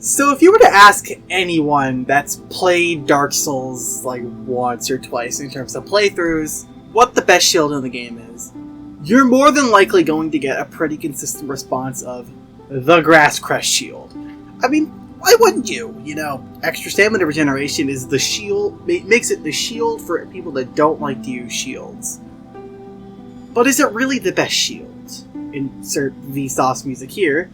So if you were to ask anyone that's played Dark Souls like once or twice in terms of playthroughs what the best shield in the game is, you're more than likely going to get a pretty consistent response of the Grass Crest Shield. I mean, why wouldn't you? You know, extra stamina regeneration is the shield, makes it the shield for people that don't like to use shields. But is it really the best shield? Insert Vsauce music here.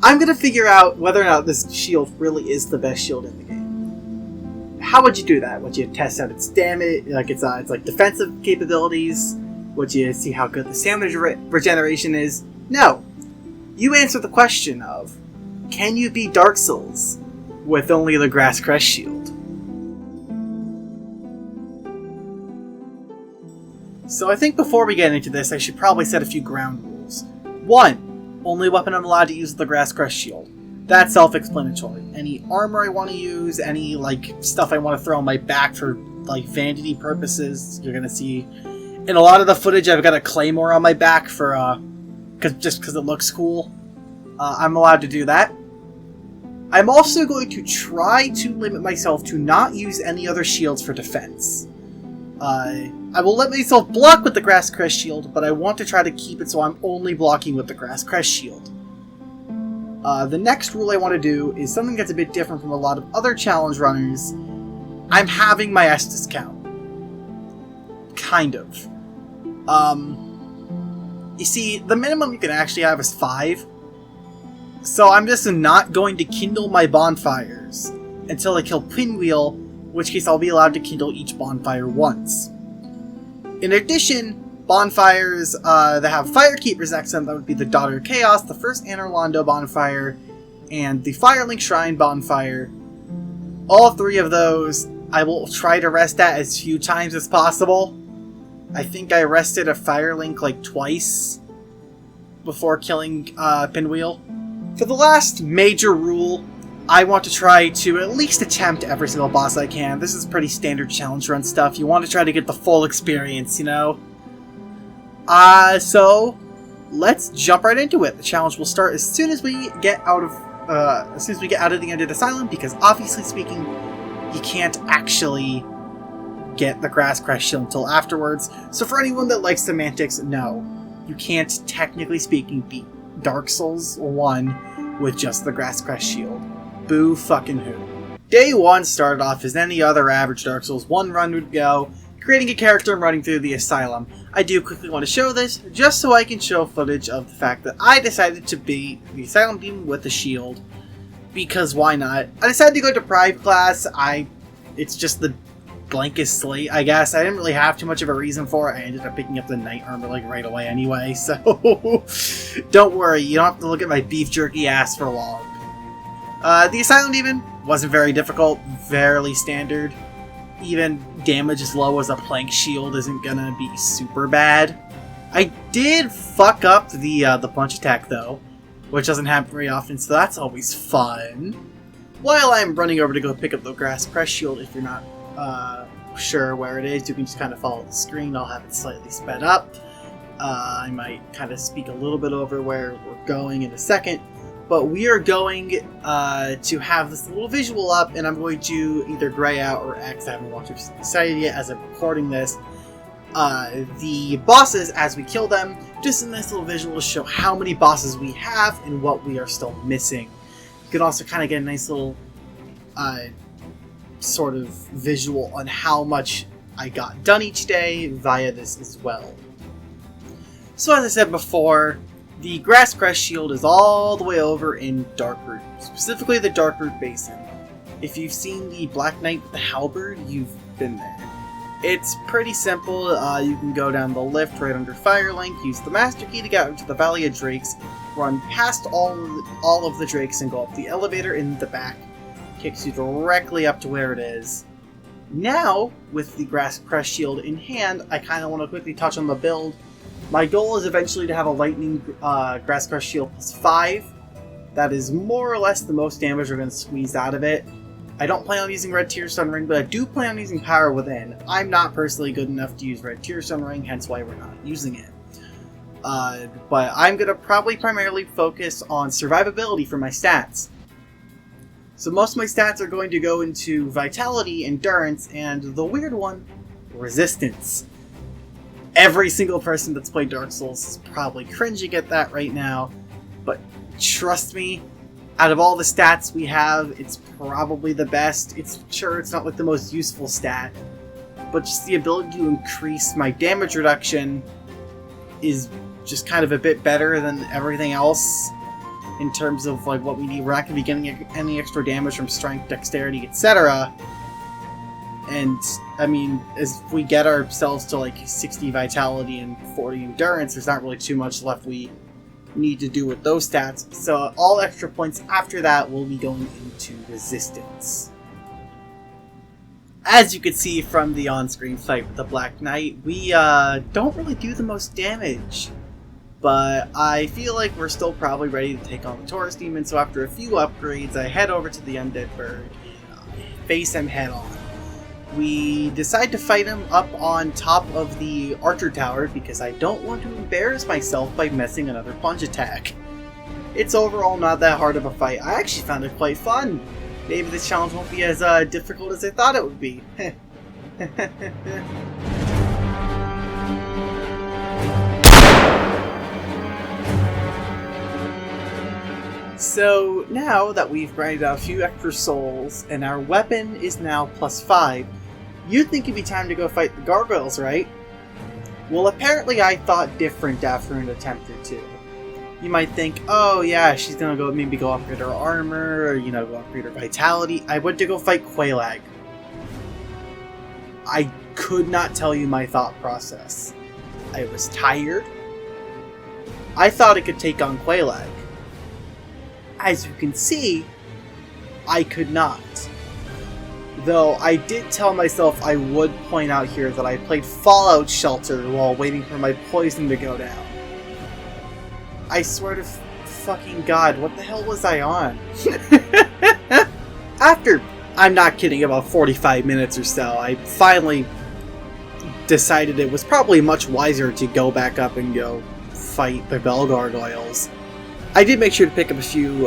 I'm going to figure out whether or not this shield really is the best shield in the game. How would you do that? Would you test out its damage, like its like defensive capabilities? Would you see how good the stamina regeneration is? No. You answer the question of, can you beat Dark Souls with only the Grass Crest Shield? So I think before we get into this, I should probably set a few ground rules. 1. Only weapon I'm allowed to use is the Grass Crest Shield. That's self-explanatory. Any armor I want to use, any like stuff I want to throw on my back for like vanity purposes, you're gonna see in a lot of the footage I've got a claymore on my back for just because it looks cool. I'm allowed to do that. I'm also going to try to limit myself to not use any other shields for defense. I will let myself block with the Grass Crest Shield, but I want to try to keep it so I'm only blocking with the Grass Crest Shield. The next rule I want to do is something that's a bit different from a lot of other challenge runners. I'm having my Estus count. Kind of. You see, the minimum you can actually have is 5. So I'm just not going to kindle my bonfires until I kill Pinwheel, in which case I'll be allowed to kindle each bonfire once. In addition, bonfires that have fire keepers next to them, that would be the Daughter of Chaos, the first Anor Londo bonfire, and the Firelink Shrine bonfire. All 3 of those I will try to rest at as few times as possible. I think I rested a Firelink like twice before killing Pinwheel. For the last major rule, I want to try to at least attempt every single boss I can. This is pretty standard challenge run stuff. You want to try to get the full experience, you know? So let's jump right into it. The challenge will start as soon as we get out of the Ended Asylum, because obviously speaking, you can't actually get the Grass Crest Shield until afterwards. So for anyone that likes semantics, no, you can't technically speaking beat Dark Souls 1 with just the Grass Crest Shield. Boo fucking who. Day 1 started off as any other average Dark Souls 1 run would go, creating a character and running through the asylum. I do quickly want to show this, just so I can show footage of the fact that I decided to beat the asylum demon with a shield, because why not? I decided to go to private class. It's just the blankest slate, I guess. I didn't really have too much of a reason for it. I ended up picking up the knight armor like right away anyway, so don't worry, you don't have to look at my beef jerky ass for long. The asylum demon wasn't very difficult, fairly standard. Even damage as low as a plank shield isn't gonna be super bad. I did fuck up the punch attack though, which doesn't happen very often, so that's always fun. While I'm running over to go pick up the Grass Crest Shield, if you're not sure where it is, you can just kind of follow the screen. I'll have it slightly sped up. I might kind of speak a little bit over where we're going in a second, but we are going to have this little visual up, and I'm going to either gray out or X. I haven't decided yet as I'm recording this. The bosses as we kill them, just in this little visual to show how many bosses we have and what we are still missing. You can also kind of get a nice little sort of visual on how much I got done each day via this as well. So as I said before, the Grass Crest Shield is all the way over in Darkroot, specifically the Darkroot Basin. If you've seen the Black Knight with the Halberd, you've been there. It's pretty simple. You can go down the lift right under Firelink, use the Master Key to get into the Valley of Drakes, run past all of the Drakes and go up the elevator in the back. Kicks you directly up to where it is. Now, with the Grass Crest Shield in hand, I kind of want to quickly touch on the build. My goal is eventually to have a Lightning Grass Crest Shield plus 5. That is more or less the most damage we're going to squeeze out of it. I don't plan on using Red Tearstone Ring, but I do plan on using Power Within. I'm not personally good enough to use Red Tearstone Ring, hence why we're not using it. But I'm going to probably primarily focus on survivability for my stats. So most of my stats are going to go into Vitality, Endurance, and the weird one, Resistance. Every single person that's played Dark Souls is probably cringing at that right now, but trust me, out of all the stats we have, it's probably the best. It's not like the most useful stat, but just the ability to increase my damage reduction is just kind of a bit better than everything else in terms of like what we need. We're not going to be getting any extra damage from strength, dexterity, etc. And I mean, as we get ourselves to like 60 vitality and 40 endurance, there's not really too much left we need to do with those stats. So all extra points after that will be going into resistance. As you can see from the on-screen fight with the Black Knight, we don't really do the most damage. But I feel like we're still probably ready to take on the Taurus demon, so after a few upgrades, I head over to the Undead Bird and face him head on. We decide to fight him up on top of the Archer Tower because I don't want to embarrass myself by missing another punch attack. It's overall not that hard of a fight. I actually found it quite fun. Maybe this challenge won't be as difficult as I thought it would be. So now that we've grinded out a few extra souls and our weapon is now +5, you'd think it'd be time to go fight the gargoyles, right? Well, apparently I thought different after an attempt or two. You might think, oh yeah, she's gonna maybe go upgrade her armor, or go upgrade her vitality. I went to go fight Quelaag. I could not tell you my thought process. I was tired. I thought I could take on Quelaag. As you can see, I could not. Though I did tell myself I would point out here that I played Fallout Shelter while waiting for my poison to go down. I swear to fucking God, what the hell was I on? After, I'm not kidding, about 45 minutes or so, I finally decided it was probably much wiser to go back up and go fight the Bell Gargoyles. I did make sure to pick up a few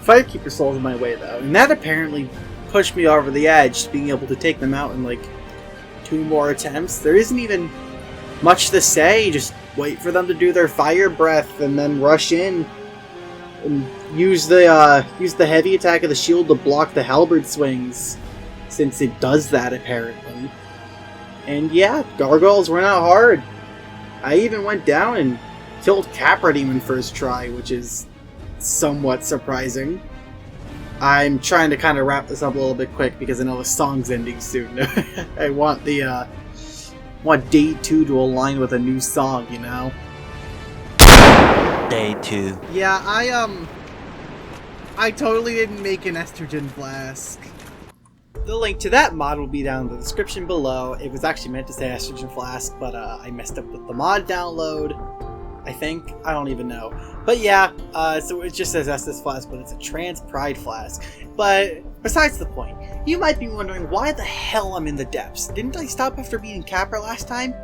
Firekeeper souls on my way though, and that apparently pushed me over the edge, being able to take them out in like 2 more attempts. There isn't even much to say, just wait for them to do their fire breath and then rush in and use the heavy attack of the shield to block the halberd swings, since it does that apparently. And yeah, gargoyles were not hard. I even went down and killed Capra Demon first try, which is somewhat surprising. I'm trying to kind of wrap this up a little bit quick because I know the song's ending soon. I want day 2 to align with a new song, you know? Day 2. Yeah, I totally didn't make an estrogen flask. The link to that mod will be down in the description below. It was actually meant to say estrogen flask, but I messed up with the mod download. I think. I don't even know. But yeah, so it just says Estus Flask, but it's a trans pride flask. But besides the point, you might be wondering why the hell I'm in the depths. Didn't I stop after beating Capra last time?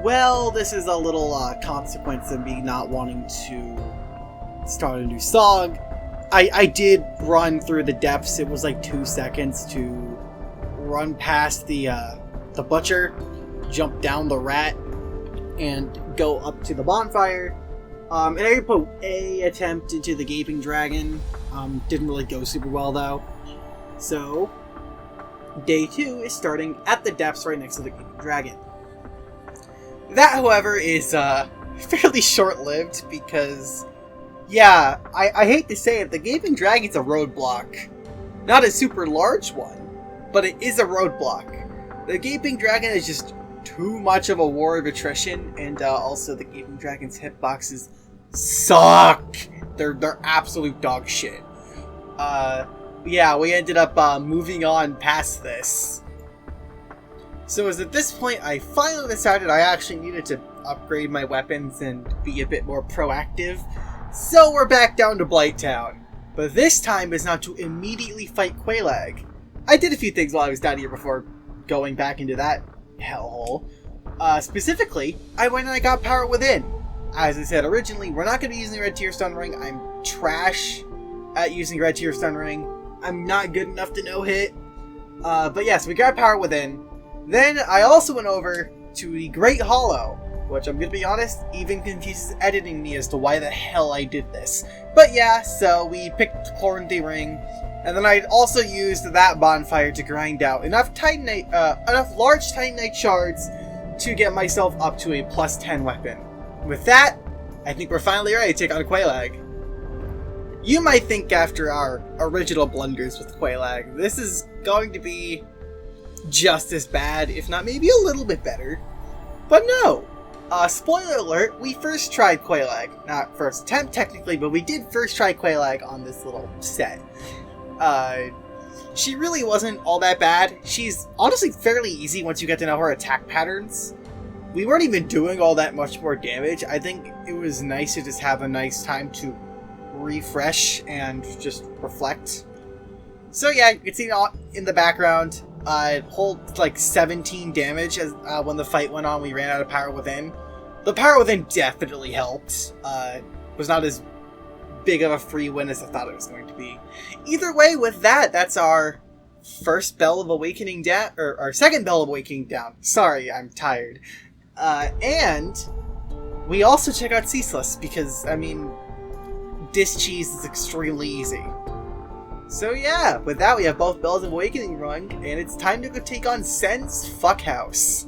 Well, this is a little consequence of me not wanting to start a new song. I did run through the depths. It was like 2 seconds to run past the butcher, jump down the rat, and go up to the bonfire. And I put a attempt into the Gaping Dragon. Didn't really go super well though. So, day 2 is starting at the depths right next to the Gaping Dragon. That, however, is fairly short-lived because, yeah, I hate to say it, the Gaping Dragon's a roadblock. Not a super large one, but it is a roadblock. The Gaping Dragon is just too much of a war of attrition, and also the Gaping Dragon's hitboxes suck. They're absolute dog shit. Yeah, we ended up moving on past this. So it was at this point I finally decided I actually needed to upgrade my weapons and be a bit more proactive. So we're back down to Blighttown. But this time is not to immediately fight Quelaag. I did a few things while I was down here before going back into that hellhole. Specifically, I went and I got Power Within. As I said originally, we're not going to be using the Red Tier Stun Ring. I'm trash at using Red Tier Stun Ring. I'm not good enough to no-hit. But yes, we got Power Within. Then I also went over to the Great Hollow, which I'm gonna be honest, even confuses editing me as to why the hell I did this. But yeah, so we picked Quarantine Ring, and then I also used that bonfire to grind out enough large Titanite shards to get myself up to a plus 10 weapon. With that, I think we're finally ready to take on Quelaag. You might think after our original blunders with Quelaag, this is going to be just as bad, if not maybe a little bit better. But no! Spoiler alert, we first tried Quelaag. Not first attempt technically, but we did first try Quelaag on this little set. She really wasn't all that bad. She's honestly fairly easy once you get to know her attack patterns. We weren't even doing all that much more damage. I think it was nice to just have a nice time to refresh and just reflect. So yeah, you can see in the background, hold like 17 damage as when the fight went on. We ran out of Power Within. The Power Within definitely helped. Was not as big of a free win as I thought it was going to be. Either way, with that, that's our first Bell of Awakening down, or our second Bell of Awakening down. Sorry, I'm tired. And we also check out Ceaseless because, I mean, Disc Cheese is extremely easy. So yeah, with that we have both Bells of Awakening run, and it's time to go take on Sen's Fuckhouse.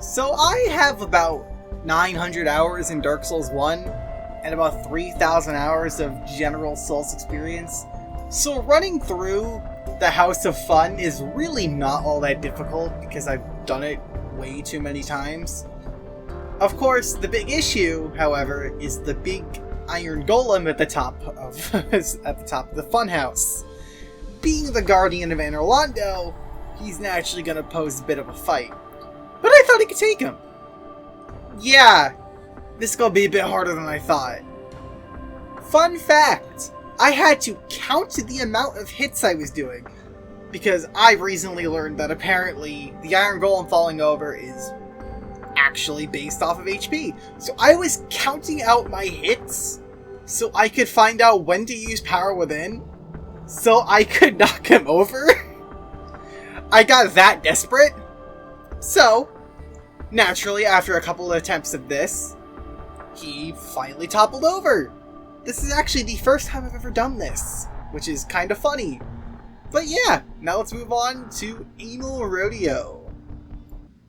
So I have about 900 hours in Dark Souls 1, and about 3,000 hours of general Souls experience, so running through the House of Fun is really not all that difficult because I've done it way too many times. Of course, the big issue, however, is the big Iron Golem at the top of the funhouse. Being the guardian of Anor Londo, he's naturally going to pose a bit of a fight. But I thought he could take him. Yeah, this is going to be a bit harder than I thought. Fun fact, I had to count the amount of hits I was doing, because I've recently learned that apparently the Iron Golem falling over is actually based off of HP. So I was counting out my hits so I could find out when to use Power Within so I could knock him over. I got that desperate. So, naturally, after a couple of attempts of this, he finally toppled over. This is actually the first time I've ever done this, which is kind of funny. But yeah, now let's move on to Anal Rodeo.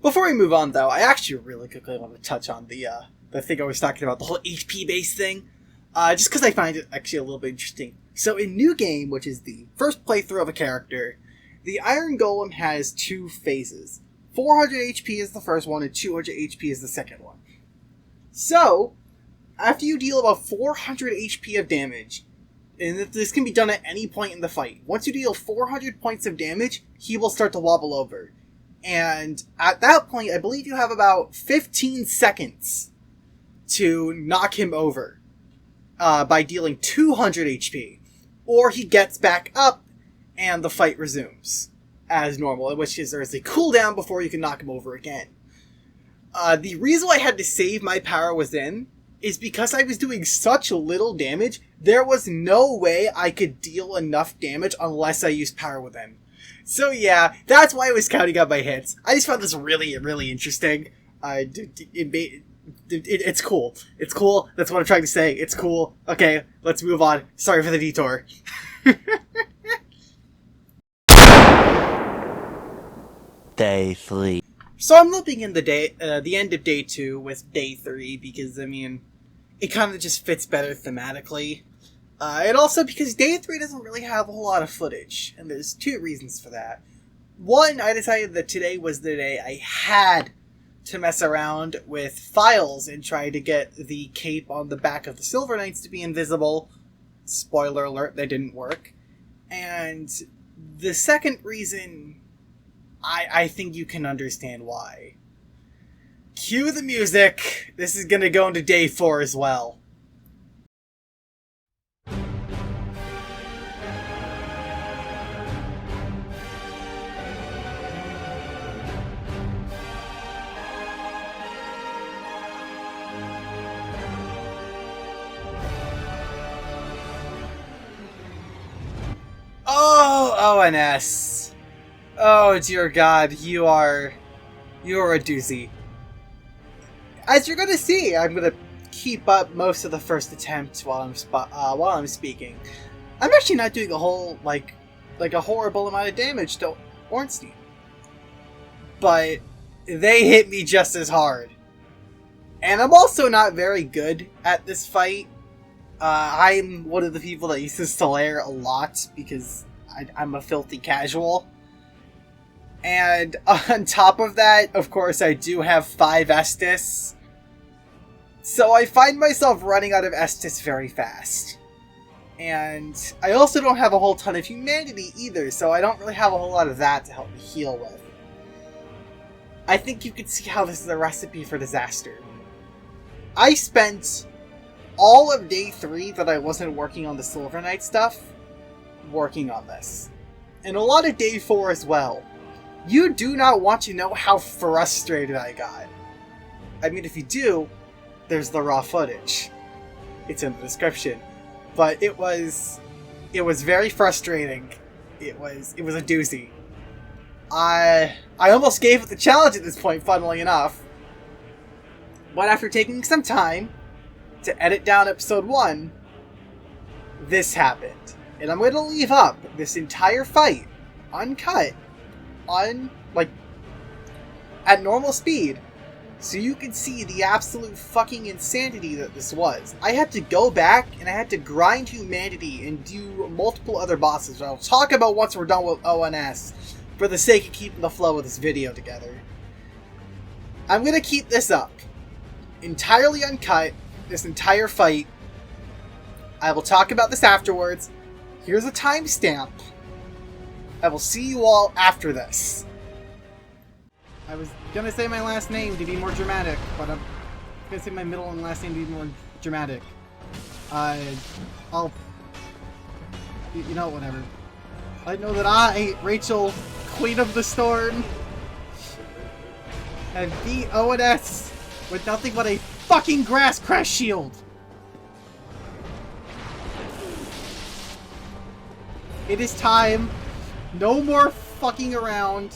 Before we move on, though, I actually really quickly want to touch on the thing I was talking about, the whole HP-based thing, just because I find it actually a little bit interesting. So in New Game, which is the first playthrough of a character, the Iron Golem has two phases. 400 HP is the first one, and 200 HP is the second one. So, after you deal about 400 HP of damage, and this can be done at any point in the fight, once you deal 400 points of damage, he will start to wobble over. And at that point, I believe you have about 15 seconds to knock him over by dealing 200 HP. Or he gets back up and the fight resumes as normal, in which case there is a cooldown before you can knock him over again. The reason I had to save my Power Within is because I was doing such little damage, there was no way I could deal enough damage unless I used Power Within. So yeah, that's why I was counting out my hits. I just found this really, really interesting. It's cool. It's cool. That's what I'm trying to say. It's cool. Okay, let's move on. Sorry for the detour. Day 3. So I'm looping in the end of day 2 with day 3 because, I mean, it kind of just fits better thematically. And also because day 3 doesn't really have a whole lot of footage, and there's two reasons for that. One, I decided that today was the day I had to mess around with files and try to get the cape on the back of the Silver Knights to be invisible. Spoiler alert, that didn't work. And the second reason, I think you can understand why. Cue the music. This is gonna go into day 4 as well. Oh, ONS. Oh, dear God, you are a doozy. As you're gonna see, I'm gonna keep up most of the first attempt while I'm speaking. I'm actually not doing a whole, like a horrible amount of damage to Ornstein. But they hit me just as hard. And I'm also not very good at this fight. I'm one of the people that uses Solaire a lot because I'm a filthy casual. And on top of that, of course, I do have 5 Estus. So I find myself running out of Estus very fast. And I also don't have a whole ton of humanity either, so I don't really have a whole lot of that to help me heal with. I think you can see how this is a recipe for disaster. I spent all of day 3 that I wasn't working on the Silver Knight stuff, working on this. And a lot of day 4 as well. You do not want to know how frustrated I got. I mean, if you do, there's the raw footage. It's in the description. But it was very frustrating. It was a doozy. I almost gave it the challenge at this point, funnily enough. But after taking some time to edit down episode 1, this happened. And I'm going to leave up this entire fight uncut, at normal speed, so you can see the absolute fucking insanity that this was. I had to go back and I had to grind humanity and do multiple other bosses, which I'll talk about once we're done with ONS, for the sake of keeping the flow of this video together. I'm going to keep this up, entirely uncut, this entire fight. I will talk about this afterwards. Here's a timestamp. I will see you all after this. I was gonna say my last name to be more dramatic, but I'm gonna say my middle and last name to be more dramatic. I'll... You know, whatever. I know that I, Rachel, Queen of the Storm, have beat ONS with nothing but a fucking Grass Crest Shield. It is time. No more fucking around.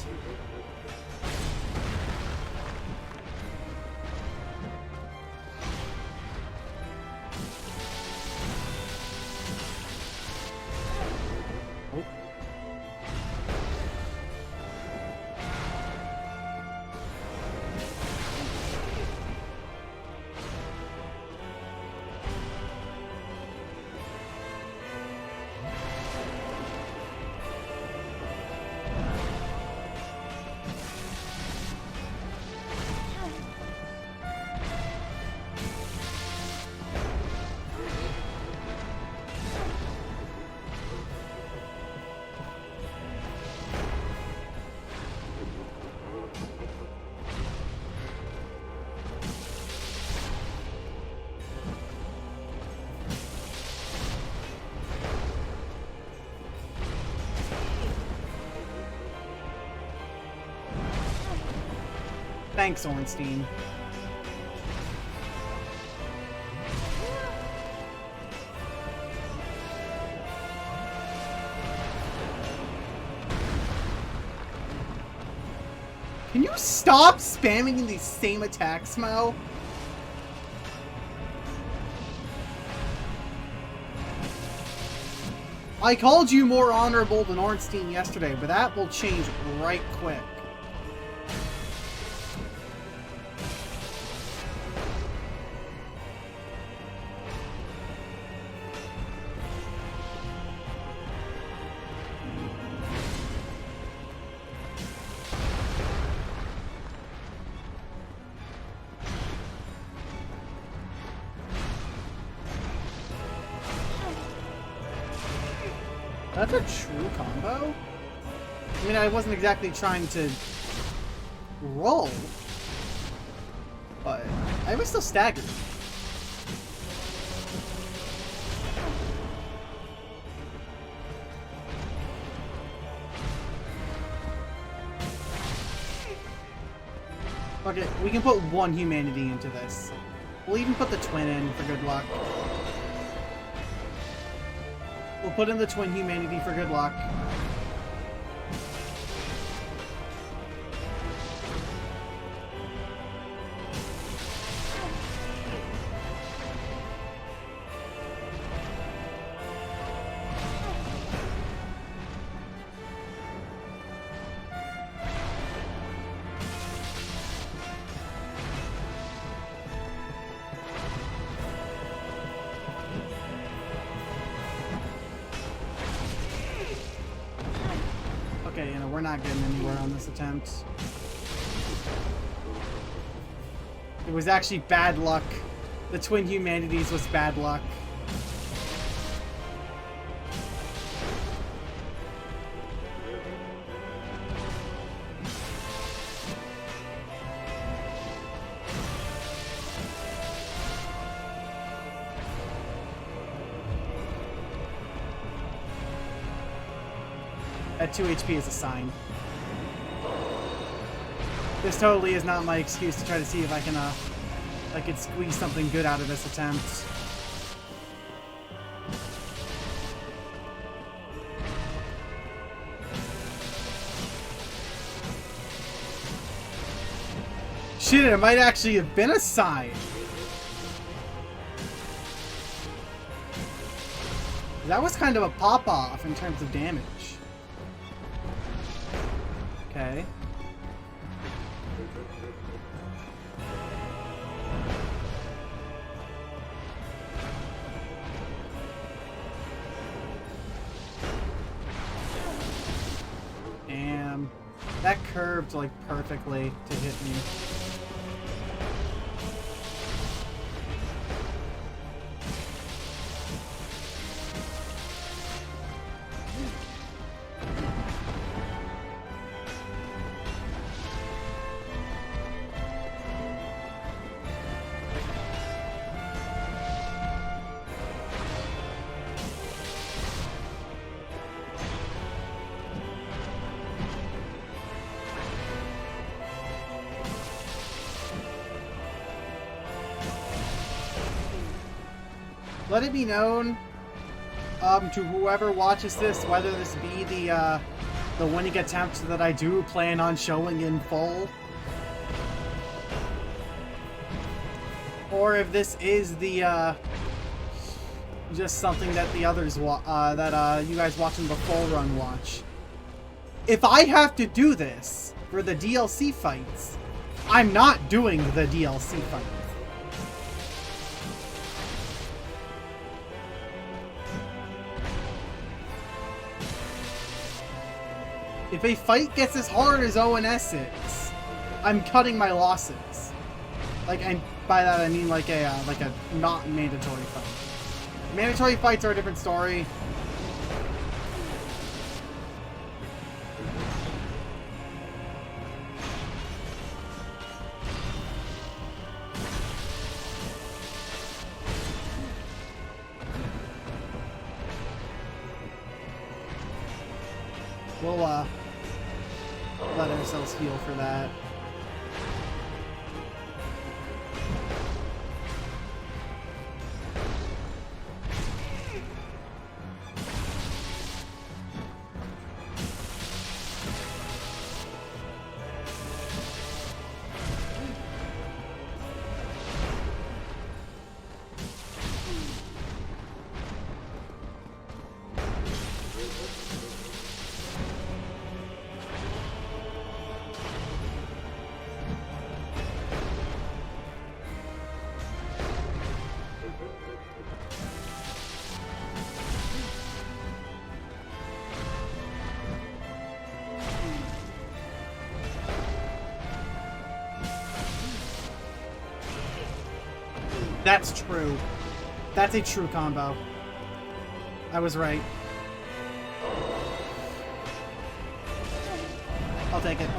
Thanks, Ornstein. Can you stop spamming these same attacks, Smough? I called you more honorable than Ornstein yesterday, but that will change right quick. That's a true combo? I mean, I wasn't exactly trying to roll, but I was still staggered. Okay, we can put 1 humanity into this. We'll even put the twin in for good luck. We'll put in the twin humanity for good luck. Okay, we're not getting anywhere on this attempt. It was actually bad luck. The twin humanities was bad luck. At 2 HP is a sign. This totally is not my excuse to try to see if I can squeeze something good out of this attempt. Shit, it might actually have been a sign. That was kind of a pop-off in terms of damage. Okay. Damn. That curved like perfectly to hit me. Let it be known to whoever watches this, whether this be the winning attempt that I do plan on showing in full, or if this is the just something that the others you guys watching the full run watch. If I have to do this for the DLC fights, I'm not doing the DLC fights. If a fight gets as hard as ONS is, I'm cutting my losses. Like, and by that I mean like a not mandatory fight. Mandatory fights are a different story. We'll let ourselves heal for that. That's true. That's a true combo. I was right. I'll take it.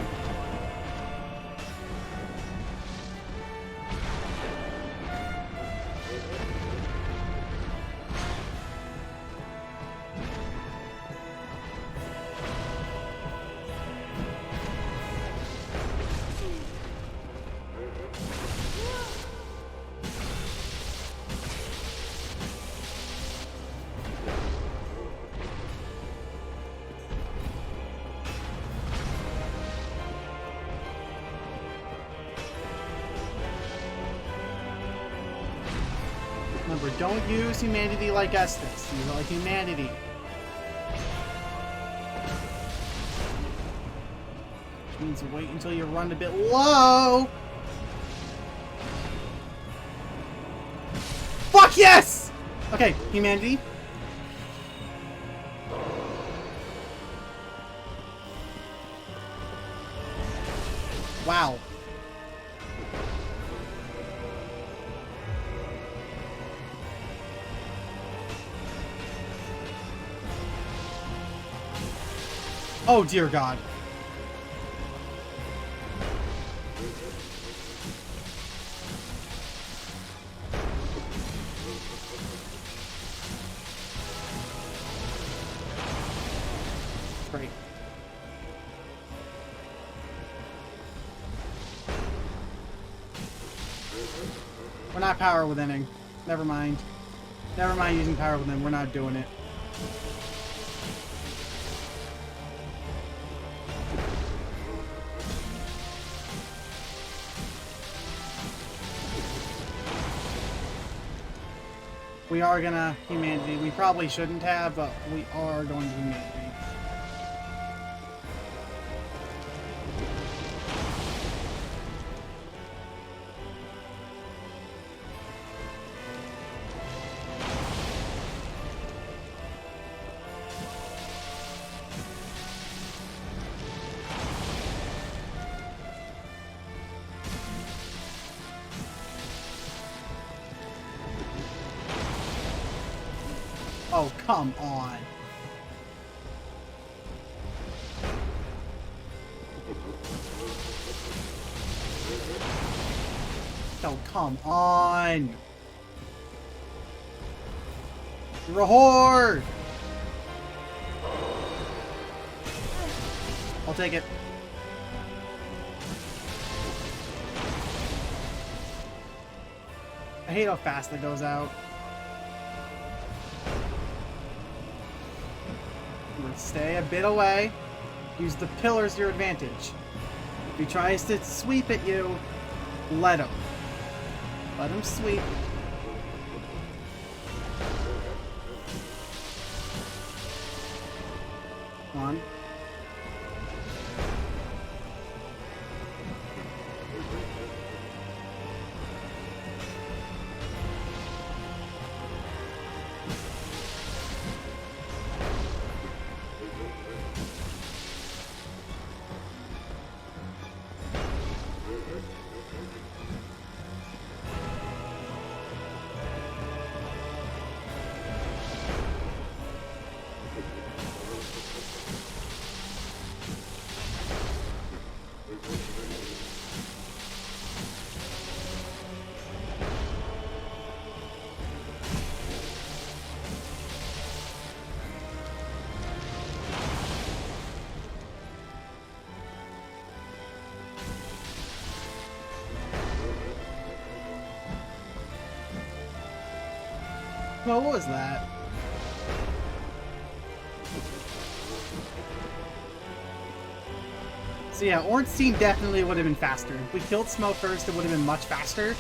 Don't use humanity like Estes. Use it like humanity. Which means wait until you run a bit low. Fuck yes! Okay, humanity. Wow. Oh dear God. Great. We're not power withining. Never mind. Never mind using power within. We're not doing it. We are gonna humanity. We probably shouldn't have, but we are going to humanity. Oh, come on. Oh, come on. You're a whore. I'll take it. I hate how fast that goes out. Stay a bit away. Use the pillars to your advantage. If he tries to sweep at you, let him. Let him sweep. Come on. Well, what was that? So yeah, Ornstein definitely would have been faster. If we killed Smough first, it would have been much faster.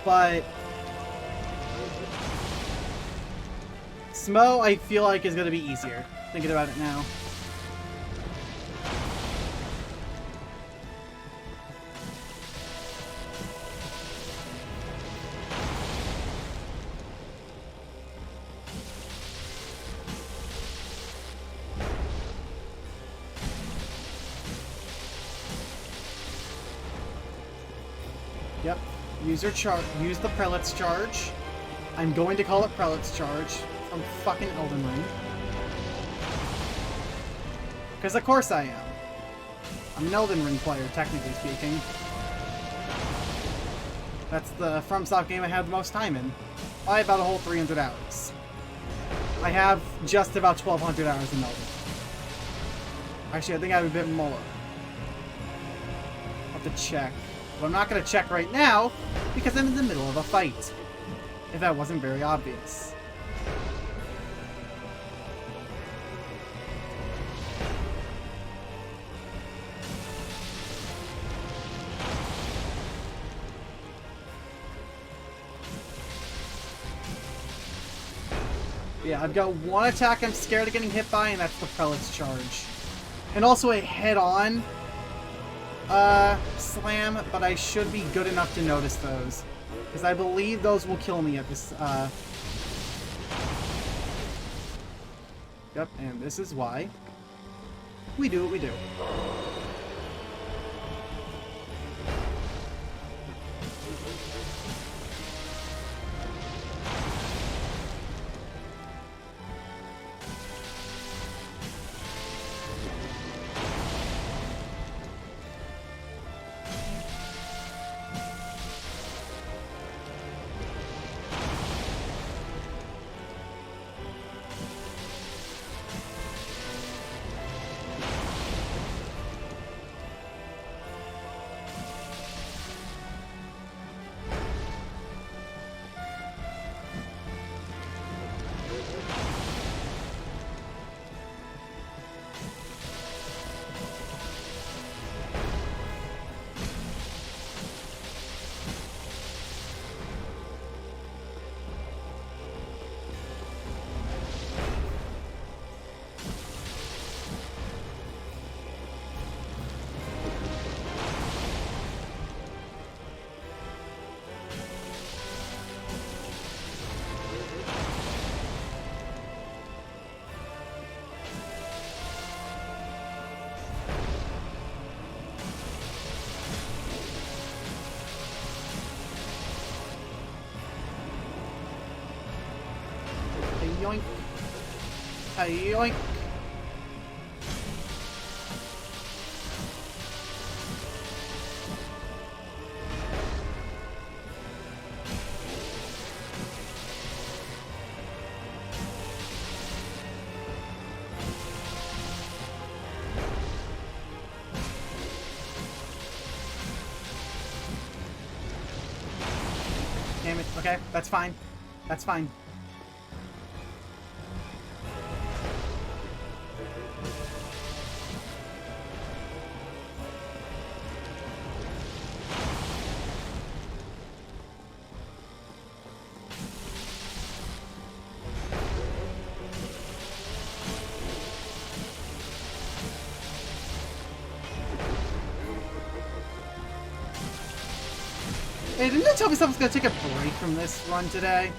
But Smough, I feel like, is going to be easier. Thinking about it now. Yep. Use the Prelate's Charge. I'm going to call it Prelate's Charge from fucking Elden Ring. Because of course I am. I'm an Elden Ring player, technically speaking. That's the FromSoft game I have the most time in. I have about a whole 300 hours. I have just about 1,200 hours in Elden. Actually, I think I have a bit more. I'll have to check. But I'm not going to check right now, because I'm in the middle of a fight. If that wasn't very obvious. Yeah, I've got one attack I'm scared of getting hit by, and that's the Prelate's Charge. And also a head-on slam, but I should be good enough to notice those. Because I believe those will kill me at this, Yep, and this is why we do what we do. Yoink. Yoink. Damn it. Okay, that's fine. That's fine. Hey, didn't I tell myself I was going to take a break from this run today?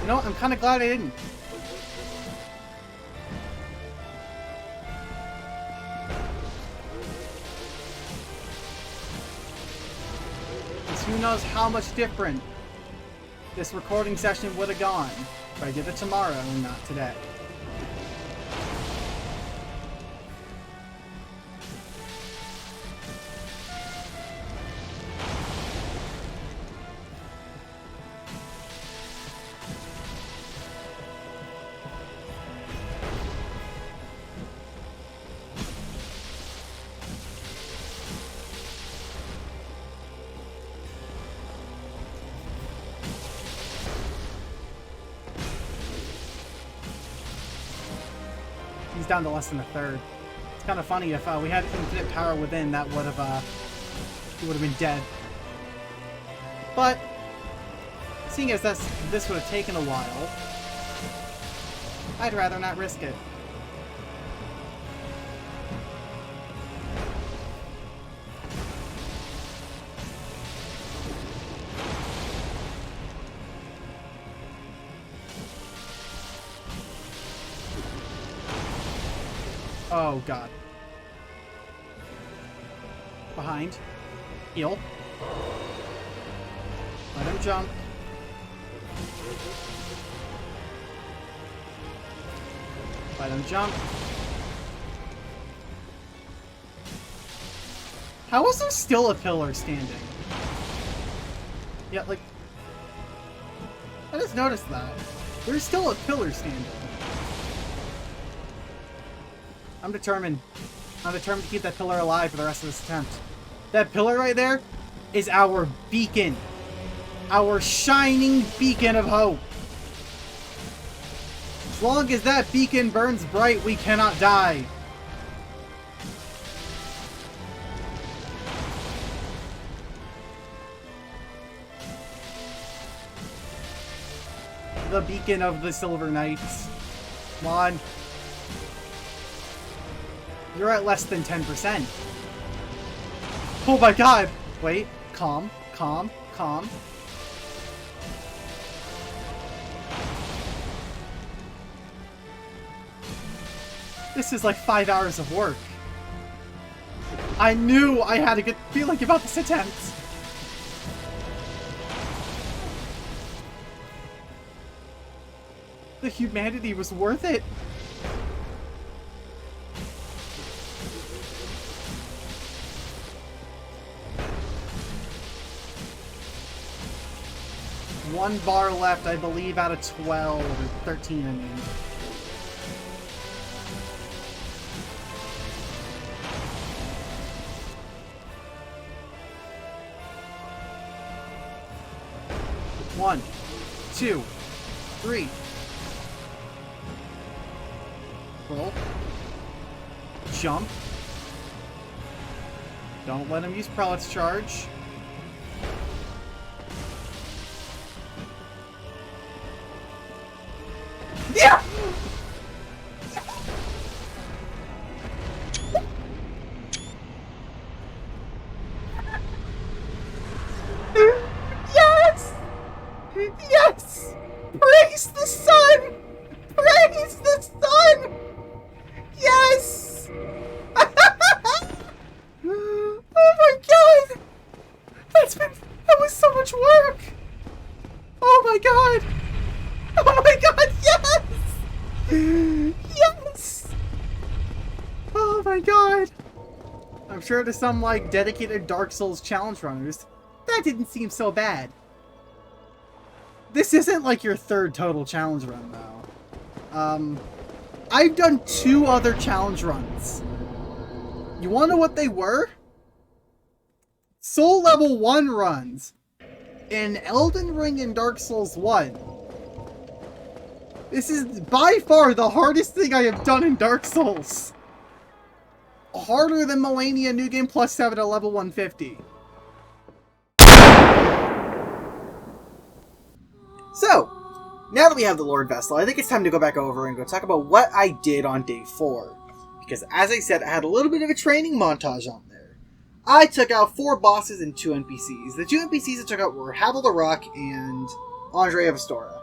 You know, I'm kind of glad I didn't. Because who knows how much different this recording session would have gone if I did it tomorrow and not today. He's down to less than a third. It's kind of funny if we had infinite power within, that would have he would have been dead. But seeing as this would have taken a while, I'd rather not risk it. Oh god. Behind. Heal. Let him jump. Let him jump. How is there still a pillar standing? Yeah, like... I just noticed that. There's still a pillar standing. I'm determined. I'm determined to keep that pillar alive for the rest of this attempt. That pillar right there is our beacon. Our shining beacon of hope. As long as that beacon burns bright, we cannot die. the beacon of the Silver Knights. Come on. You're at less than 10%. Oh my god! Wait, calm, calm, calm. This is like 5 hours of work. I knew I had a good feeling about this attempt. The humanity was worth it. One bar left, I believe, out of 12 or 13, I mean. One, two, three. Roll. Jump. Don't let him use Prelate's charge. Yeah! Yes! Yes! Praise the sun! Praise the sun! Yes! Oh my god! That was so much work! Oh my god! Oh my god, yes! Yes! Oh my god! I'm sure to some, like, dedicated Dark Souls challenge runners, that didn't seem so bad. This isn't like your third total challenge run, though. I've done 2 other challenge runs. You wanna know what they were? Soul level 1 runs in Elden Ring and Dark Souls 1. This is by far the hardest thing I have done in Dark Souls. Harder than Millennia New Game Plus 7 at level 150. So, now that we have the Lordvessel, I think it's time to go back over and go talk about what I did on day 4. Because as I said, I had a little bit of a training montage on there. I took out 4 bosses and 2 NPCs. The 2 NPCs I took out were Havel the Rock and Andre of Astora.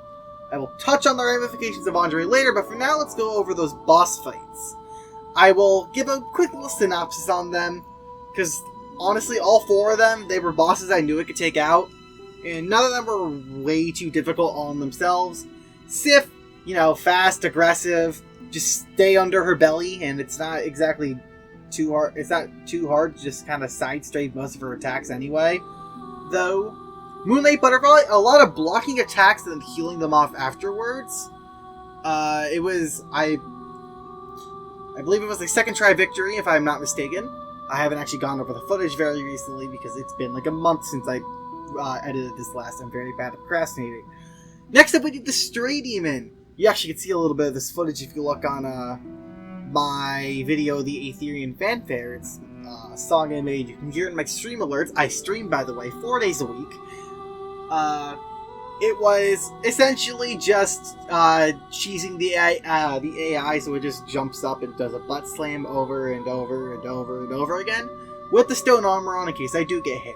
I will touch on the ramifications of Andre later, but for now let's go over those boss fights. I will give a quick little synopsis on them, because honestly all 4 of them, they were bosses I knew I could take out. And none of them were way too difficult on themselves. Sif, you know, fast, aggressive, just stay under her belly, and it's not exactly too hard. It's not too hard to just kind of sidestep most of her attacks anyway. Though, Moonlight Butterfly, a lot of blocking attacks and then healing them off afterwards. I believe it was a second try victory, if I'm not mistaken. I haven't actually gone over the footage very recently because it's been like a month since I edited this last. I'm very bad at procrastinating. Next up, we did the Stray Demon. You actually can see a little bit of this footage if you look on my video, The Aetherian Fanfare. It's a song I made. You can hear it in my stream alerts. I stream, by the way, 4 days a week. It was essentially just cheesing the AI, so it just jumps up and does a butt slam over and over and over and over again with the stone armor on in case I do get hit.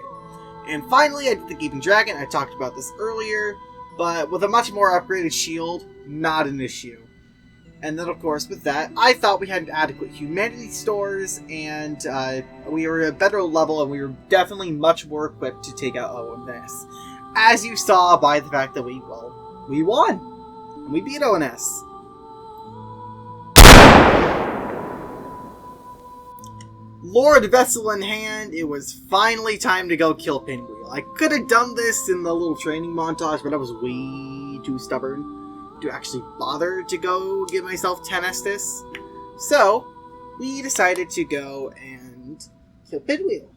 And finally, I did the Gaping Dragon. I talked about this earlier, but with a much more upgraded shield, not an issue. And then, of course, with that, I thought we had adequate humanity stores, and we were at a better level, and we were definitely much more equipped to take out ONS. As you saw by the fact that we won. And we beat ONS. Lordvessel in hand, it was finally time to go kill Pinwheel. I could have done this in the little training montage, but I was way too stubborn to actually bother to go give myself 10 Estus. So, we decided to go and kill Pinwheel.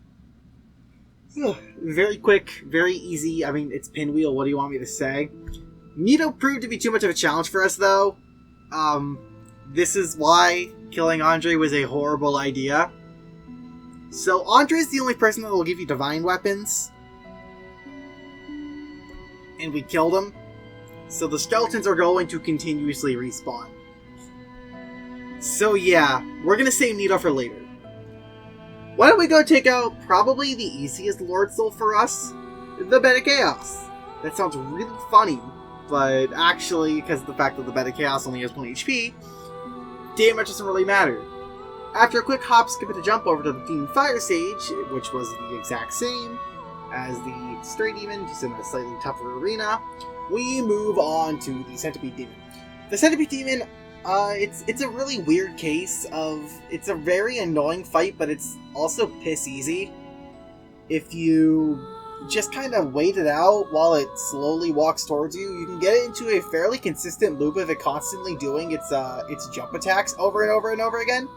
Very quick, very easy. I mean, it's Pinwheel, what do you want me to say? Nito proved to be too much of a challenge for us, though. This is why killing Andre was a horrible idea. So, Andre is the only person that will give you divine weapons. And we killed him. So the skeletons are going to continuously respawn. So yeah, we're gonna save Nito for later. Why don't we go take out probably the easiest Lord Soul for us? The Bed of Chaos. That sounds really funny, but actually, because of the fact that the Bed of Chaos only has 1 HP, damage doesn't really matter. After a quick hop, skip, and a jump over to the Demon Fire Stage, which was the exact same as the Stray Demon, just in a slightly tougher arena, we move on to the Centipede Demon. The Centipede Demon, it's a really weird case of, it's a very annoying fight, but it's also piss easy. If you just kind of wait it out while it slowly walks towards you, you can get it into a fairly consistent loop of it constantly doing its jump attacks over and over and over again.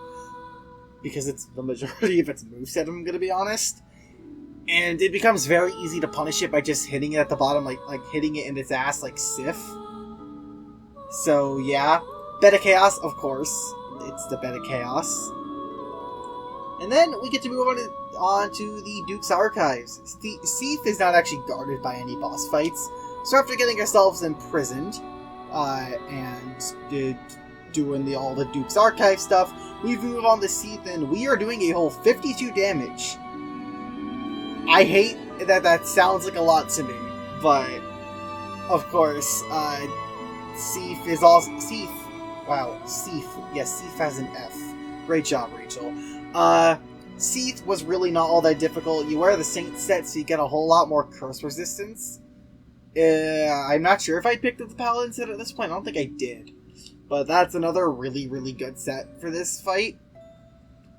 Because it's the majority of its moveset, I'm gonna be honest. And it becomes very easy to punish it by just hitting it at the bottom, like hitting it in its ass like Sif. So yeah, Bed of Chaos, of course. It's the Bed of Chaos. And then we get to move on to the Duke's Archives. Seath is not actually guarded by any boss fights, so after getting ourselves imprisoned, and doing all the Duke's Archive stuff, we move on to Seath, and we are doing a whole 52 damage. I hate that sounds like a lot to me, but of course, Seath is also Seath. Yes, Seath has an F. Great job, Rachel. Seath was really not all that difficult. You wear the Saint set, so you get a whole lot more curse resistance. I'm not sure if I picked up the Paladin set at this point. I don't think I did. But that's another really, really good set for this fight,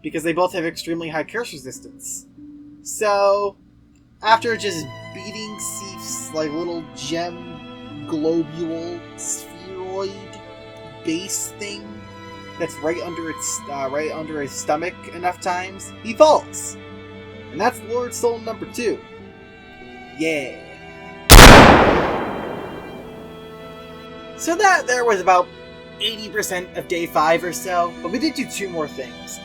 because they both have extremely high curse resistance. So, after just beating Seath's like little gem globule spheroid base thing that's right under his stomach enough times, he falls, and that's Lord Soul number 2. Yeah. So that there was about 80% of day 5 or so, but we did do 2 more things.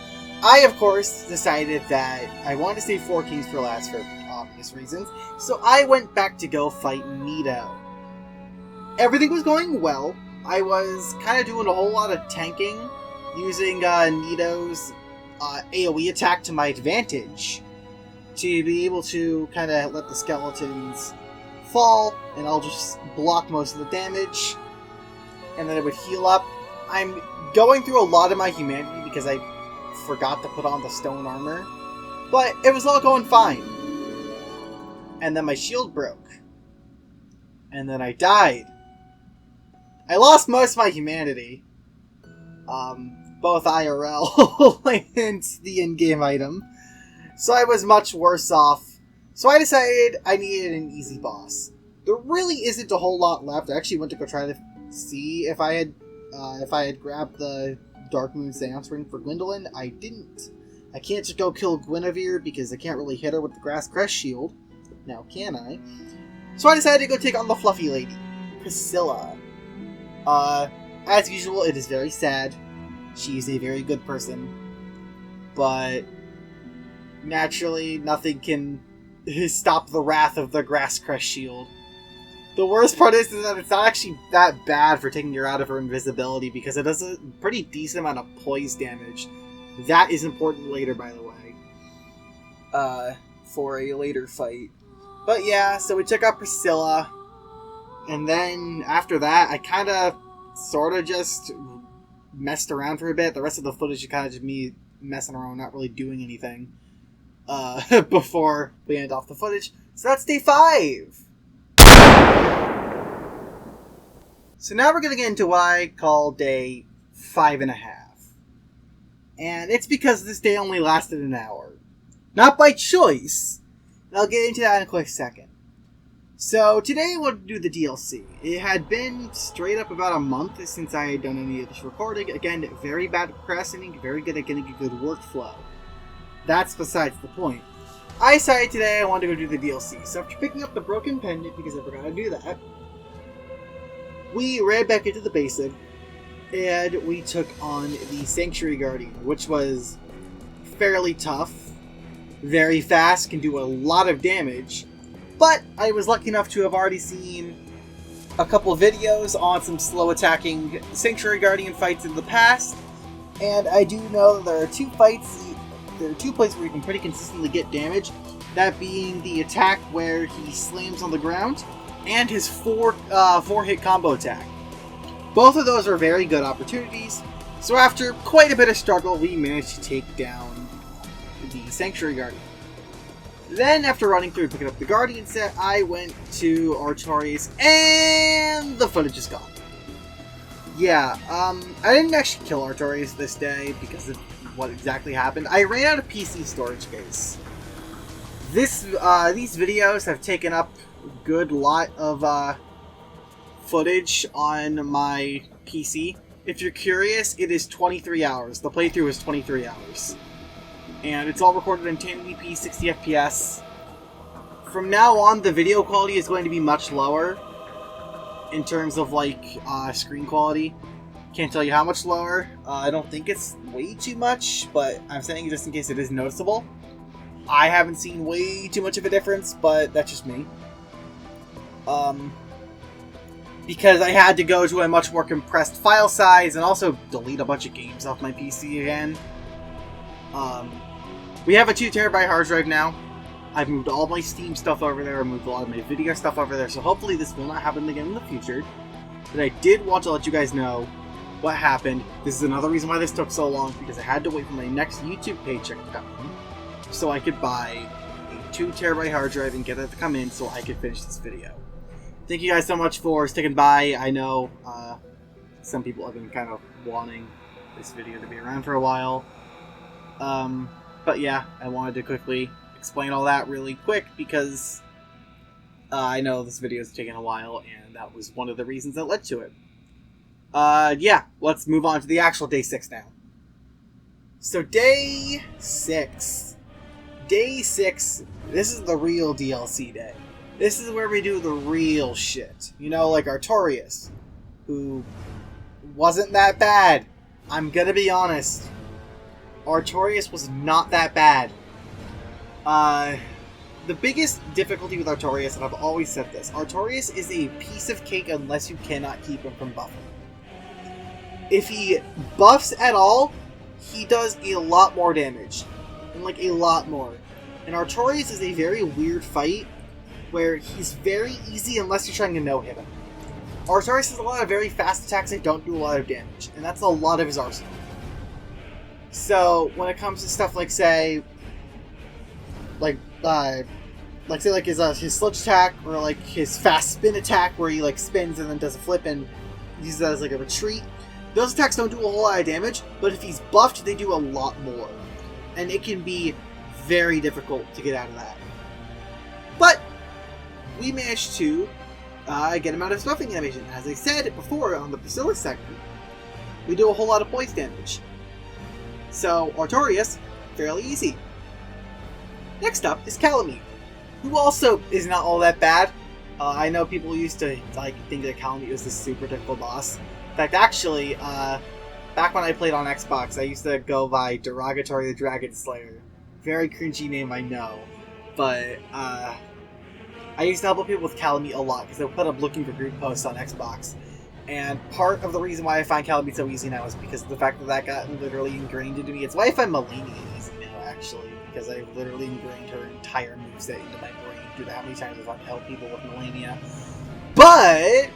I, of course, decided that I wanted to save 4 Kings for last for obvious reasons, so I went back to go fight Nito. Everything was going well. I was kind of doing a whole lot of tanking, using Nito's AoE attack to my advantage, to be able to kind of let the skeletons fall, and I'll just block most of the damage, and then it would heal up. I'm going through a lot of my humanity because I forgot to put on the stone armor, but it was all going fine. And then my shield broke. And then I died. I lost most of my humanity. Both IRL and the in-game item. So I was much worse off. So I decided I needed an easy boss. There really isn't a whole lot left. I actually went to go try to see if I had grabbed the Dark Moon Seance Ring for Gwendolyn. I didn't. I can't just go kill Guinevere because I can't really hit her with the Grass Crest Shield. Now can I? So I decided to go take on the fluffy lady, Priscilla. As usual, it is very sad. She is a very good person. But naturally, nothing can stop the wrath of the Grass Crest Shield. The worst part is that it's not actually that bad for taking her out of her invisibility, because it does a pretty decent amount of poise damage. That is important later, by the way. For a later fight. But yeah, so we took out Priscilla, and then after that, I kind of, sort of just messed around for a bit. The rest of the footage is kind of just me messing around, not really doing anything, before we end off the footage. So that's day 5! So now we're going to get into what I call day 5.5. And it's because this day only lasted an hour. Not by choice. And I'll get into that in a quick second. So today I wanted to do the DLC. It had been straight up about a month since I had done any of this recording. Again, very bad at procrastinating, very good at getting a good workflow. That's besides the point. I decided today I wanted to go do the DLC. So after picking up the broken pendant, because I forgot to do that, we ran back into the basin, and we took on the Sanctuary Guardian, which was fairly tough, very fast, can do a lot of damage, but I was lucky enough to have already seen a couple videos on some slow attacking Sanctuary Guardian fights in the past, and I do know that there are two places where you can pretty consistently get damage, that being the attack where he slams on the ground, and his four hit combo attack. Both of those are very good opportunities, so after quite a bit of struggle, we managed to take down the Sanctuary Guardian. Then, after running through and picking up the Guardian set, I went to Artorias, and the footage is gone. Yeah, I didn't actually kill Artorias this day because of what exactly happened. I ran out of PC storage space. These videos have taken up a good lot of footage on my PC. If you're curious, it is 23 hours. The playthrough is 23 hours. And it's all recorded in 1080p, 60 FPS. From now on, the video quality is going to be much lower in terms of, like, screen quality. Can't tell you how much lower. I don't think it's way too much, but I'm saying it just in case it is noticeable. I haven't seen way too much of a difference, but that's just me. Because I had to go to a much more compressed file size and also delete a bunch of games off my PC again. We have a 2TB hard drive now. I've moved all my Steam stuff over there, I moved a lot of my video stuff over there, so hopefully this will not happen again in the future. But I did want to let you guys know what happened. This is another reason why this took so long, because I had to wait for my next YouTube paycheck to come in, so I could buy a 2TB hard drive and get it to come in so I could finish this video. Thank you guys so much for sticking by. I know some people have been kind of wanting this video to be around for a while. But yeah, I wanted to quickly explain all that really quick because I know this video has taken a while and that was one of the reasons that led to it. Yeah, let's move on to the actual Day 6 now. So Day 6. Day 6, this is the real DLC day. This is where we do the real shit. You know, like Artorias, who wasn't that bad. I'm gonna be honest. Artorias was not that bad. The biggest difficulty with Artorias, and I've always said this, Artorias is a piece of cake unless you cannot keep him from buffing. If he buffs at all, he does a lot more damage. And like a lot more. And Artorias is a very weird fight where he's very easy unless you're trying to no-hit him. Artorias has a lot of very fast attacks that don't do a lot of damage, and that's a lot of his arsenal. So, when it comes to stuff like, say, his sludge attack, or like his fast spin attack, where he like spins and then does a flip and uses that as like a retreat, those attacks don't do a whole lot of damage, but if he's buffed, they do a lot more. And it can be very difficult to get out of that. But, we managed to get him out of his buffing animation. As I said before on the Basilisk segment, we do a whole lot of poise damage. So, Artorias, fairly easy. Next up is Calamite, who also is not all that bad. I know people used to think that Calamite was this super difficult boss. In fact, actually, back when I played on Xbox, I used to go by Derogatory the Dragon Slayer. Very cringy name, I know. But, I used to help people with Calamite a lot, because they would put up looking for group posts on Xbox. And part of the reason why I find Calamite so easy now is because of the fact that that got literally ingrained into me. It's why I find Malenia easy now, actually, because I've literally ingrained her entire moveset into my brain due to how many times I've had to help people with Malenia. But,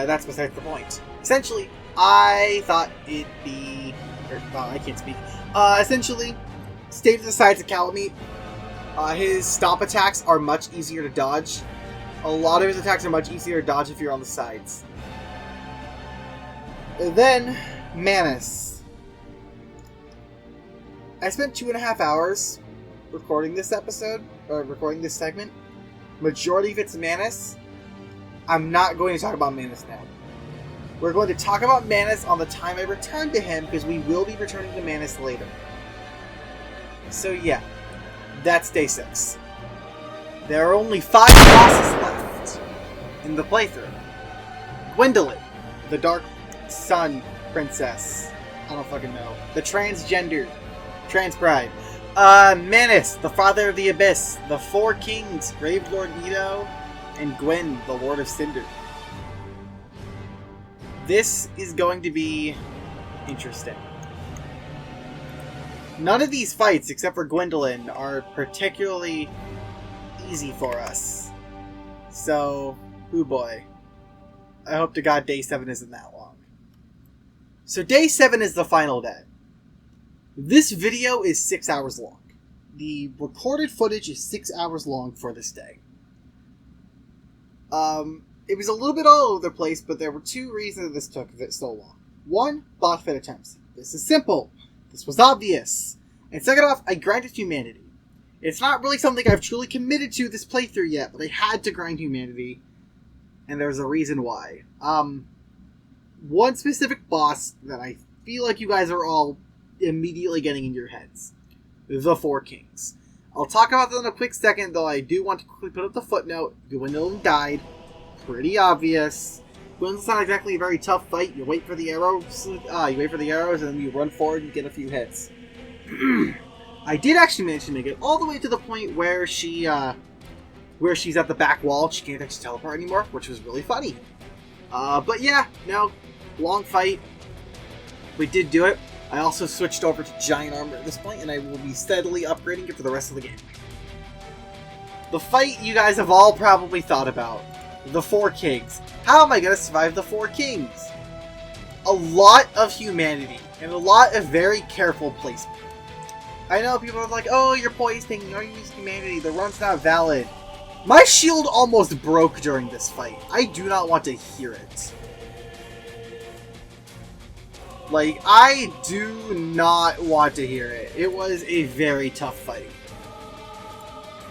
that's besides the point. Essentially, I thought it'd be... I can't speak. Essentially, stay to the sides of Calamite. His stomp attacks are much easier to dodge. A lot of his attacks are much easier to dodge if you're on the sides. Then, Manus. I spent 2.5 hours recording this episode, or recording this segment. Majority of it's Manus. I'm not going to talk about Manus now. We're going to talk about Manus on the time I return to him, because we will be returning to Manus later. So yeah, that's Day 6. There are only 5 bosses left in the playthrough. Gwendolyn, the Dark Sun Princess. I don't fucking know. The transgender. Trans Bride. Manus, the Father of the Abyss. The 4 Kings, Grave Lord Nito, and Gwen, the Lord of Cinder. This is going to be interesting. None of these fights, except for Gwendolyn, are particularly easy for us. So, oh boy. I hope to God day 7 isn't that long. So day 7 is the final day. This video is 6 hours long. The recorded footage is 6 hours long for this day. It was a little bit all over the place, but there were 2 reasons this took so long. 1, boss fight attempts. This is simple. This was obvious. And second off, I grinded humanity. It's not really something I've truly committed to this playthrough yet, but I had to grind humanity, and there's a reason why. One specific boss that I feel like you guys are all immediately getting in your heads. The 4 Kings. I'll talk about that in a quick second, though I do want to quickly put up the footnote. Gwendolyn died. Pretty obvious. Gwendolyn's not exactly a very tough fight. You wait for the arrows, and then you run forward and get a few hits. I did actually manage to make it all the way to the point where she's at the back wall. She can't actually teleport anymore, which was really funny. But yeah, no, long fight. We did do it. I also switched over to giant armor at this point, and I will be steadily upgrading it for the rest of the game. The fight you guys have all probably thought about. The 4 Kings. How am I going to survive the 4 Kings? A lot of humanity, and a lot of very careful placement. I know people are like, oh, you're poisoning, you're using humanity, the run's not valid. My shield almost broke during this fight. I do not want to hear it. Like, I do not want to hear it. It was a very tough fight.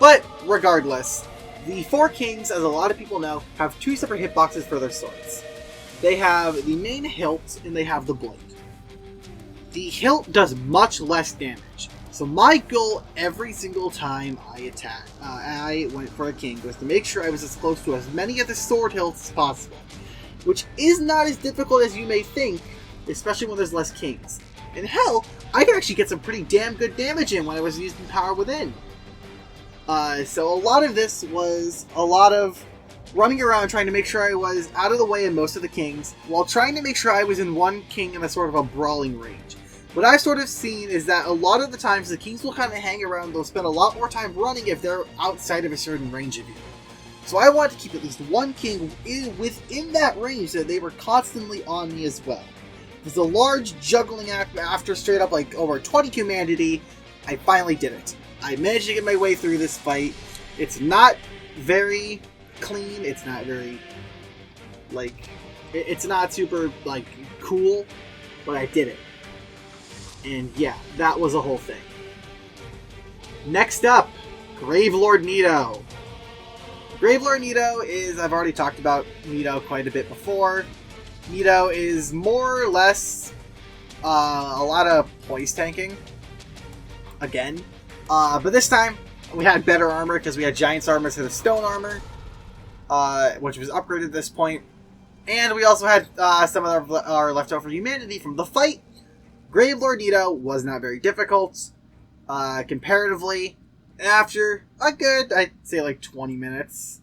But, regardless, the 4 Kings, as a lot of people know, have 2 separate hitboxes for their swords. They have the main hilt, and they have the blade. The hilt does much less damage. So my goal every single time I went for a king was to make sure I was as close to as many of the sword hilts as possible. Which is not as difficult as you may think, especially when there's less kings. And hell, I could actually get some pretty damn good damage in when I was using Power Within. So a lot of this was a lot of running around trying to make sure I was out of the way of most of the kings, while trying to make sure I was in one king in a sort of a brawling range. What I've sort of seen is that a lot of the times the kings will kind of hang around, they'll spend a lot more time running if they're outside of a certain range of you. So I want to keep at least one king within that range so that they were constantly on me as well. It was a large juggling act after straight up like over 20 humanity. I finally did it. I managed to get my way through this fight. It's not very clean, it's not very, like, it's not super, like, cool, but I did it. And yeah, that was a whole thing. Next up, Gravelord Nito. Gravelord Nito is, I've already talked about Nito quite a bit before. Nito is more or less a lot of poise tanking. Again. But this time, we had better armor because we had Giant's armor instead of Stone armor. Which was upgraded at this point. And we also had some of our leftover humanity from the fight. Gravelord Nito was not very difficult, comparatively. After a good, I'd say like 20 minutes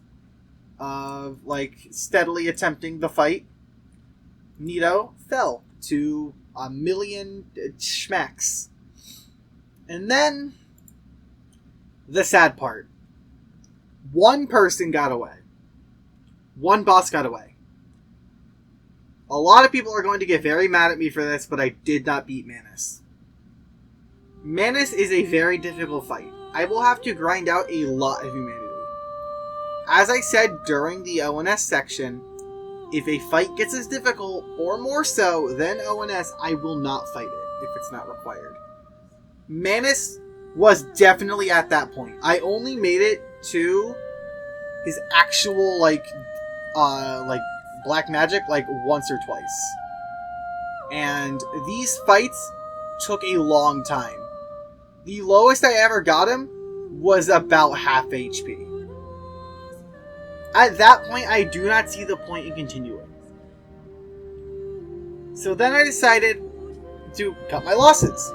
of like steadily attempting the fight, Nito fell to a million schmacks. And then, the sad part. One person got away. One boss got away. A lot of people are going to get very mad at me for this, but I did not beat Manus. Manus is a very difficult fight. I will have to grind out a lot of humanity. As I said during the ONS section, if a fight gets as difficult, or more so, than ONS, I will not fight it if it's not required. Manus was definitely at that point. I only made it to his actual, like black magic, like, once or twice. And these fights took a long time. The lowest I ever got him was about half HP. At that point, I do not see the point in continuing. So then I decided to cut my losses.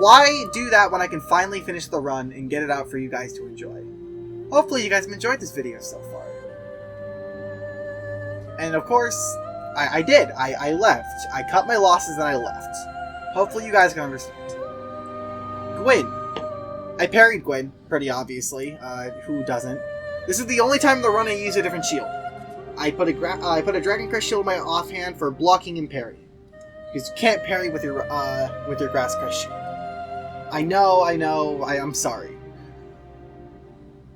Why do that when I can finally finish the run and get it out for you guys to enjoy? Hopefully you guys have enjoyed this video so far. And of course, I did. I left. I cut my losses and I left. Hopefully you guys can understand. Gwyn. I parried Gwyn, pretty obviously. Who doesn't? This is the only time in the run I use a different shield. I put a Dragon Crest Shield in my offhand for blocking and parrying. Because you can't parry with your Grass Crest Shield. I know, I'm sorry.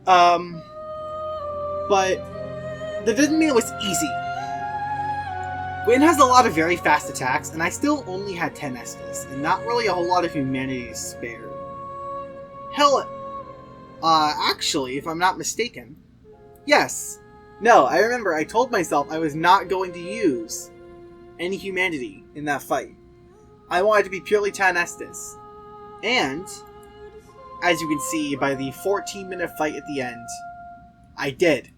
But that doesn't mean it was easy. Gwyn has a lot of very fast attacks, and I still only had 10 Estus, and not really a whole lot of humanity to spare. Hell, actually, if I'm not mistaken, yes. No, I remember I told myself I was not going to use any humanity in that fight. I wanted to be purely 10 Estus. And, as you can see by the 14-minute fight at the end, I did.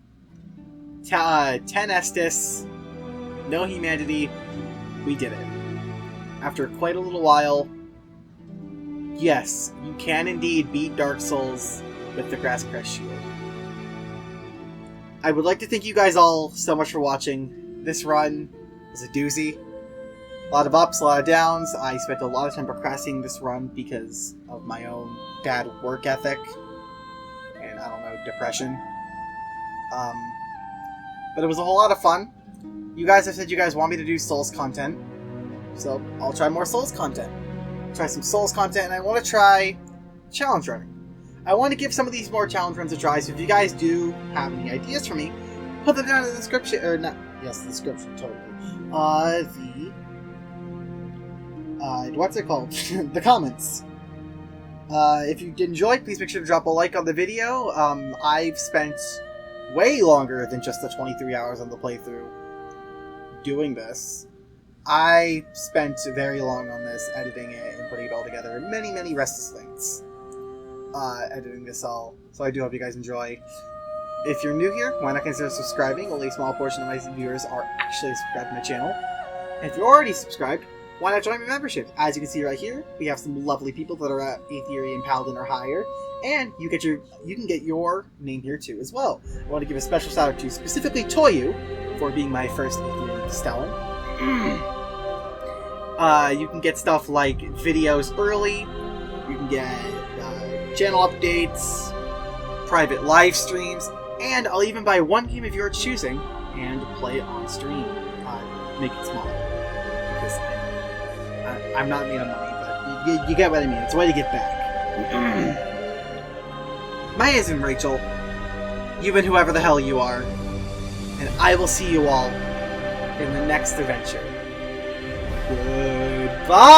10 Estus, no humanity, we did it. After quite a little while, yes, you can indeed beat Dark Souls with the Grass Crest Shield. I would like to thank you guys all so much for watching. This run was a doozy. A lot of ups, a lot of downs. I spent a lot of time procrastinating this run because of my own bad work ethic and, I don't know, depression. But it was a whole lot of fun. You guys have said you guys want me to do Souls content, so I'll try more Souls content. Try some Souls content, and I want to try challenge running. I want to give some of these more challenge runs a try, so if you guys do have any ideas for me, put them down in the description, or not, yes, the description, totally. What's it called? The comments. If you did enjoy, please make sure to drop a like on the video. I've spent way longer than just the 23 hours on the playthrough doing this. I spent very long on this, editing it and putting it all together. Many, many restless nights editing this all. So I do hope you guys enjoy. If you're new here, why not consider subscribing? Only a small portion of my viewers are actually subscribed to my channel. And if you're already subscribed, why not join my membership? As you can see right here, we have some lovely people that are at Aetherian Paladin or higher, and you can get your name here too as well. I want to give a special shout out to specifically Toyu for being my first Aetherian Stellan. You can get stuff like videos early, you can get channel updates, private live streams, and I'll even buy one game of your choosing and play it on stream. Make it smaller. Because I'm not made of money, but you get what I mean. It's a way to get back. My name is Rachel. You've been whoever the hell you are. And I will see you all in the next adventure. Goodbye!